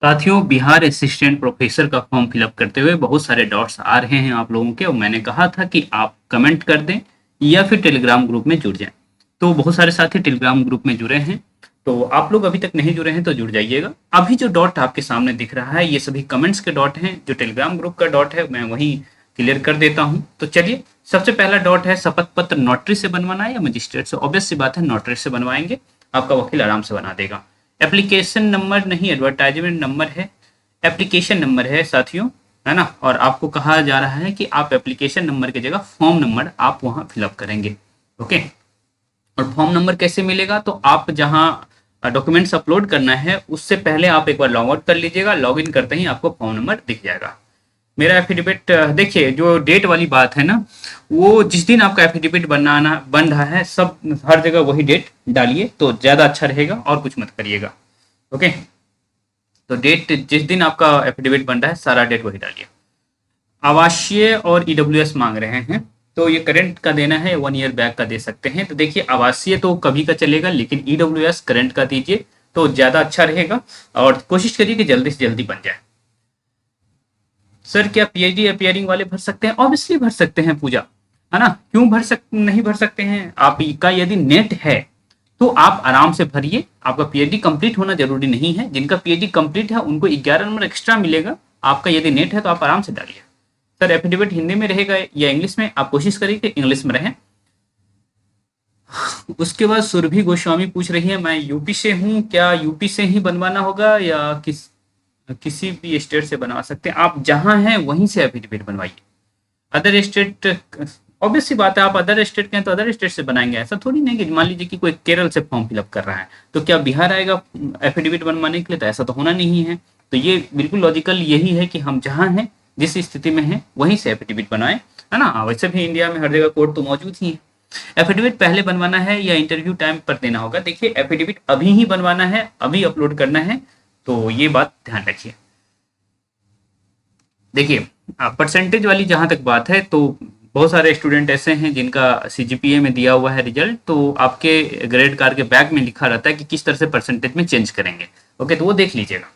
साथियों, Bihar assistant professor का form fill up करते हुए बहुत सारे डॉट्स आ रहे हैं आप लोगों के, और मैंने कहा था कि आप कमेंट कर दें या फिर टेलीग्राम ग्रुप में जुड़ जाएं। तो बहुत सारे साथी टेलीग्राम ग्रुप में जुड़े हैं, तो आप लोग अभी तक नहीं जुड़े हैं तो जुड़ जाइएगा। अभी जो डॉट आपके सामने दिख रहा है ये सभी कमेंट्स के डॉट हैं, जो टेलीग्राम ग्रुप का डॉट है मैं वही क्लियर कर देता हूँ। तो चलिए, सबसे पहला डॉट है शपथ पत्र नोटरी से बनवाना है या मजिस्ट्रेट से। ऑब्वियस सी बात है, नोटरी से बनवाएंगे, आपका वकील आराम से बना देगा। एप्लीकेशन नंबर नहीं, एडवर्टाइजमेंट नंबर है, एप्लीकेशन नंबर है साथियों, है ना। और आपको कहा जा रहा है कि आप एप्लीकेशन नंबर की जगह फॉर्म नंबर आप वहां फिलअप करेंगे। ओके। और फॉर्म नंबर कैसे मिलेगा, तो आप जहां डॉक्यूमेंट्स अपलोड करना है उससे पहले आप एक बार लॉग आउट कर लीजिएगा, लॉग इन करते ही आपको फॉर्म नंबर दिख जाएगा। मेरा एफिडेविट देखिए, जो डेट वाली बात है ना, वो जिस दिन आपका एफिडेविट बनाना बन रहा है सब हर जगह वही डेट डालिए तो ज़्यादा अच्छा रहेगा, और कुछ मत करिएगा। ओके। तो डेट जिस दिन आपका एफिडेविट बन रहा है सारा डेट वही डालिए। आवासीय और ईडब्ल्यूएस मांग रहे हैं, तो ये करंट का देना है, 1 ईयर बैक का दे सकते हैं। तो देखिए, आवासीय तो कभी का चलेगा, लेकिन ईडब्ल्यूएस करंट का दीजिए तो ज़्यादा अच्छा रहेगा, और कोशिश करिए कि जल्दी से जल्दी बन जाए। सर, क्या पीएचडी अपियरिंग वाले भर सकते हैं? ऑब्वियसली भर सकते हैं पूजा, है ना। क्यों नहीं भर सकते हैं? आपका यदि नेट है तो आप आराम से भरिए। आपका पीएचडी कंप्लीट होना जरूरी नहीं है, जिनका पीएचडी कंप्लीट है उनको 11 नंबर एक्स्ट्रा मिलेगा। आपका यदि नेट है तो आप आराम से डालिए। सर, एफिडेविट हिंदी में रहेगा या इंग्लिश में? आप कोशिश करिए कि इंग्लिश में रहे। उसके बाद सुरभि गोस्वामी पूछ रही है, मैं यूपी से हूँ, क्या यूपी से ही बनवाना होगा या किसी भी स्टेट से बनवा सकते हैं? आप जहां हैं वहीं से एफिडेविट बनवाइए। अदर स्टेट, ऑब्वियस सी बात है, आप अदर स्टेट के हैं तो अदर स्टेट से बनाएंगे। ऐसा थोड़ी नहीं कि मान लीजिए कि कोई केरल से फॉर्म फिलअप कर रहा है तो क्या बिहार आएगा एफिडेविट बनवाने के लिए? तो ऐसा तो होना नहीं है। तो ये बिल्कुल लॉजिकल यही है कि हम जहां हैं, जिस स्थिति में हैं, वहीं से एफिडेविट बनाएं, है ना। वैसे भी इंडिया में हर जगह कोर्ट तो मौजूद ही है। एफिडेविट पहले बनवाना है या इंटरव्यू टाइम पर देना होगा? देखिए, एफिडेविट अभी ही बनवाना है, अभी अपलोड करना है, तो ये बात ध्यान रखिए। देखिए, परसेंटेज वाली जहां तक बात है, तो बहुत सारे स्टूडेंट ऐसे हैं जिनका सीजीपीए में दिया हुआ है रिजल्ट, तो आपके ग्रेड कार्ड के बैक में लिखा रहता है कि किस तरह से परसेंटेज में चेंज करेंगे। ओके, तो वो देख लीजिएगा।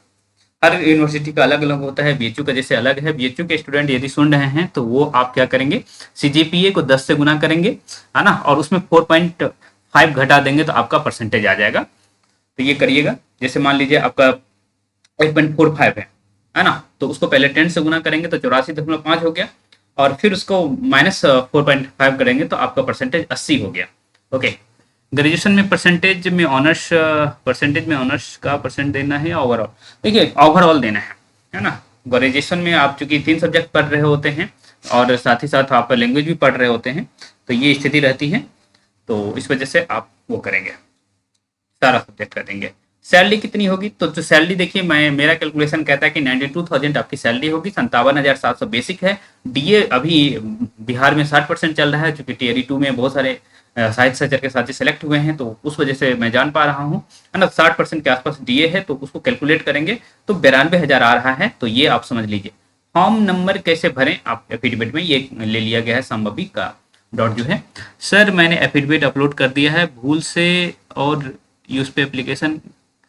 हर यूनिवर्सिटी का अलग अलग होता है, बीएचयू का जैसे अलग है। बीएचयू के स्टूडेंट यदि सुन रहे हैं तो वो आप क्या करेंगे, सीजीपीए को 10 से गुना करेंगे, है ना, और उसमें 4.5 घटा देंगे तो आपका परसेंटेज आ जाएगा। तो ये करिएगा। जैसे मान लीजिए आपका 8.45 है ना, तो उसको पहले 10 से गुना करेंगे तो 84.5 हो गया, और फिर उसको -4.5 करेंगे तो आपका परसेंटेज 80 हो गया। ओके। ग्रेजुएशन में परसेंटेज में ऑनर्स का परसेंट देना है, ओवरऑल देखिए ओवरऑल देना है ना। ग्रेजुएशन में आप चूंकि 3 सब्जेक्ट पढ़ रहे होते हैं और साथ ही साथ आप लैंग्वेज भी पढ़ रहे होते हैं, तो ये स्थिति रहती है, तो इस वजह से आप वो करेंगे, सारा सब्जेक्ट कर देंगे। सैलरी कितनी होगी, तो जो सैलरी देखिए, मेरा कैलकुलेशन कहता है कि 92,000 आपकी सैलरी होगी। 57,700 बेसिक है। डीए अभी बिहार में 60% चल रहा है, चूंकि टीयर 2 में बहुत सारे साहित्य सचर के साथी सेलेक्ट हुए हैं, तो उस वजह से मैं जान पा रहा हूँ, है ना। 60% के आसपास डीए है, तो उसको कैलकुलेट करेंगे तो 92,000 आ रहा है। तो ये आप समझ लीजिए। फॉर्म नंबर कैसे भरें आप एफिडेविट में, ये ले लिया गया है संभवी का डॉट जो है। सर, मैंने एफिडेविट अपलोड कर दिया है भूल से, और उस पे एप्लीकेशन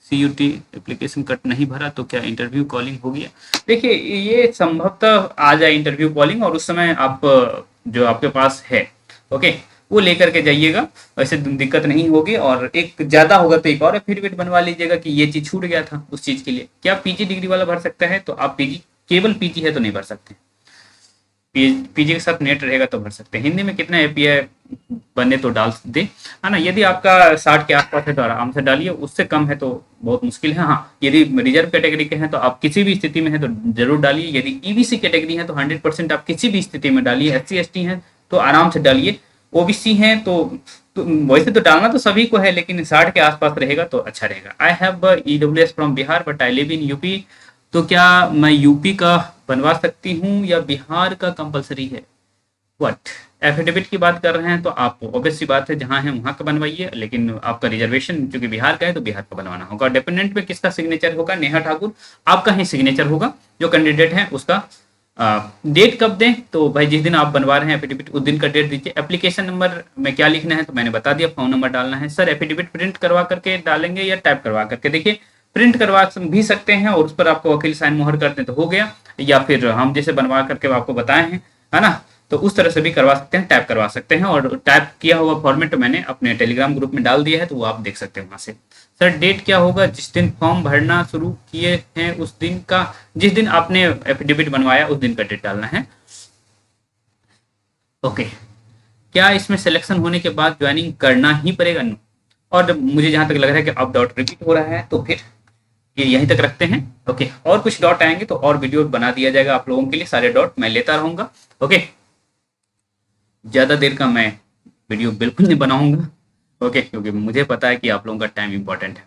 सीयूटी एप्लीकेशन कट नहीं भरा, तो क्या इंटरव्यू कॉलिंग हो गया? देखिए, ये संभवतः आ जाए इंटरव्यू कॉलिंग, और उस समय आप जो आपके पास है, ओके, वो लेकर के जाइएगा, वैसे दिक्कत नहीं होगी। और एक ज्यादा होगा तो एक और एफिडेविट बनवा लीजिएगा कि ये चीज छूट गया था उस चीज के लिए। क्या पीजी डिग्री वाला भर सकता है? तो आप पीजी, केवल पीजी है तो नहीं भर सकते। पीजी के साथ नेट रहेगा तो भर सकते हैं। हिंदी में कितना एपीआई बने तो डाल दे, है ना। यदि आपका 60 के आसपास है तो आराम से डालिए, उससे कम है तो बहुत मुश्किल है। हाँ, यदि रिजर्व कैटेगरी के हैं तो आप किसी भी स्थिति में है तो जरूर डालिए। यदि ईबीसी कैटेगरी है तो 100% आप किसी भी स्थिति में डालिए। एससी एसटी हैं तो आराम से डालिए। ओबीसी हैं तो वैसे तो डालना तो सभी को है, लेकिन 60 के आसपास रहेगा तो अच्छा रहेगा। I have EWS from Bihar but I live in UP, तो क्या मैं यूपी का बनवा सकती हूँ या बिहार का कंपलसरी है? व्हाट, एफिडेविट की बात कर रहे हैं तो आप ऑब्वियस सी बात है जहां है वहां का बनवाइए, लेकिन आपका रिजर्वेशन चूंकि बिहार का है तो बिहार का बनवाना होगा। डिपेंडेंट में किसका सिग्नेचर होगा? नेहा ठाकुर, आपका ही सिग्नेचर होगा। जो कैंडिडेट है उसका डेट कब दें? तो भाई जिस दिन आप बनवा रहे हैं एफिडेविट उस दिन का डेट दीजिए। एप्लीकेशन नंबर में क्या लिखना है तो मैंने बता दिया, फोन नंबर डालना है। सर, एफिडेविट प्रिंट करवा करके डालेंगे या टाइप करवा करके? देखिए, प्रिंट करवा भी सकते हैं और उस पर आपको वकील साइन मोहर कर दें तो हो गया, या फिर हम जैसे बनवा करके आपको बताए हैं, है ना, तो उस तरह से भी करवा सकते हैं, टाइप करवा सकते हैं। और टाइप किया हुआ फॉर्मेट मैंने अपने टेलीग्राम ग्रुप में डाल दिया है, तो वो आप देख सकते हैं वहां से। सर डेट क्या होगा? जिस दिन फॉर्म भरना शुरू किए हैं उस दिन का, जिस दिन आपने एफिडेविट बनवाया उस दिन का डेट डालना है। ओके, क्या इसमें सिलेक्शन होने के बाद ज्वाइनिंग करना ही पड़ेगा? नो। और मुझे जहां तक लग रहा है कि अब डॉट रिपीट हो रहा है, तो फिर ये यहीं तक रखते हैं। ओके, और कुछ डॉट आएंगे तो और वीडियो बना दिया जाएगा आप लोगों के लिए, सारे डॉट मैं लेता रहूंगा। ओके, ज्यादा देर का मैं वीडियो बिल्कुल नहीं बनाऊंगा। ओके, क्योंकि मुझे पता है कि आप लोगों का टाइम इंपॉर्टेंट है।